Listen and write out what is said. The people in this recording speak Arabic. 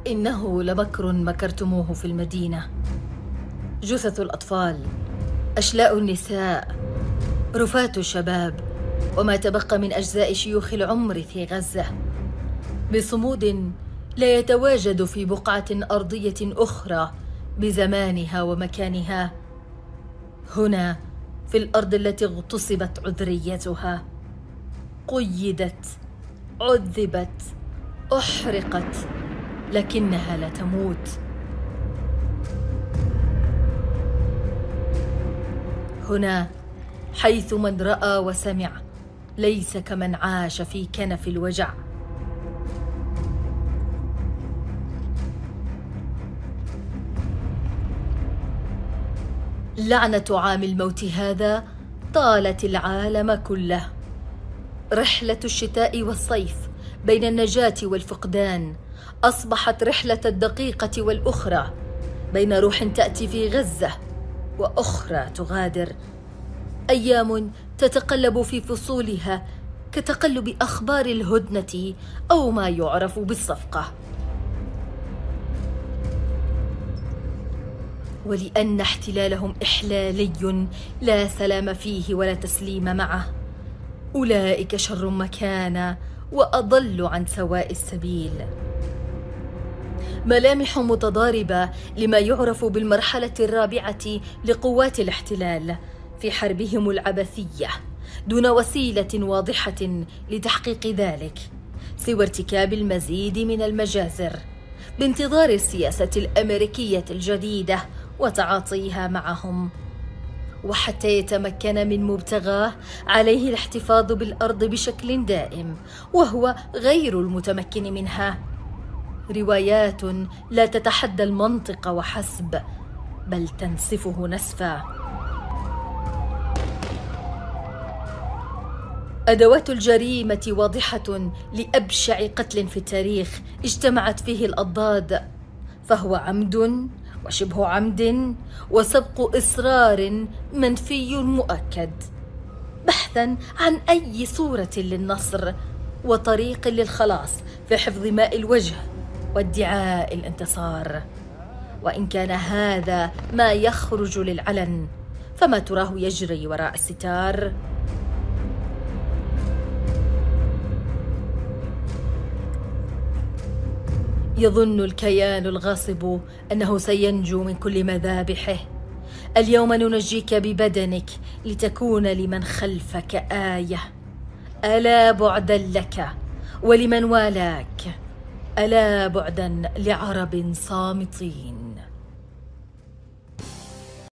إنه لمكر مكرتموه في المدينة. جثث الأطفال، أشلاء النساء، رفات الشباب، وما تبقى من أجزاء شيوخ العمر في غزة، بصمود لا يتواجد في بقعة أرضية أخرى بزمانها ومكانها. هنا في الأرض التي اغتصبت عذريتها، قيدت، عذبت، أحرقت، لكنها لا تموت. هنا حيث من رأى وسمع ليس كمن عاش في كنف الوجع. لعنة عام الموت هذا طالت العالم كله. رحلة الشتاء والصيف بين النجاة والفقدان أصبحت رحلة الدقيقة والأخرى، بين روح تأتي في غزة وأخرى تغادر. أيام تتقلب في فصولها كتقلب أخبار الهدنة أو ما يعرف بالصفقة. ولأن احتلالهم إحلالي لا سلام فيه ولا تسليم معه، أولئك شر مكانا وأضل عن سواء السبيل. ملامح متضاربة لما يعرف بالمرحلة الرابعة لقوات الاحتلال في حربهم العبثية، دون وسيلة واضحة لتحقيق ذلك سوى ارتكاب المزيد من المجازر، بانتظار السياسة الأمريكية الجديدة وتعاطيها معهم. وحتى يتمكن من مبتغاه عليه الاحتفاظ بالأرض بشكل دائم وهو غير المتمكن منها. روايات لا تتحدى المنطق وحسب، بل تنسفه نسفا. أدوات الجريمة واضحة لأبشع قتل في التاريخ اجتمعت فيه الأضداد، فهو عمد وشبه عمد وسبق إصرار منفي مؤكد، بحثا عن أي صورة للنصر وطريق للخلاص في حفظ ماء الوجه وادعاء الانتصار. وإن كان هذا ما يخرج للعلن، فما تراه يجري وراء الستار؟ يظن الكيان الغاصب أنه سينجو من كل مذابحه. اليوم ننجيك ببدنك لتكون لمن خلفك آية. ألا بعدا لك ولمن والاك، ألا بعدا لعرب صامتين.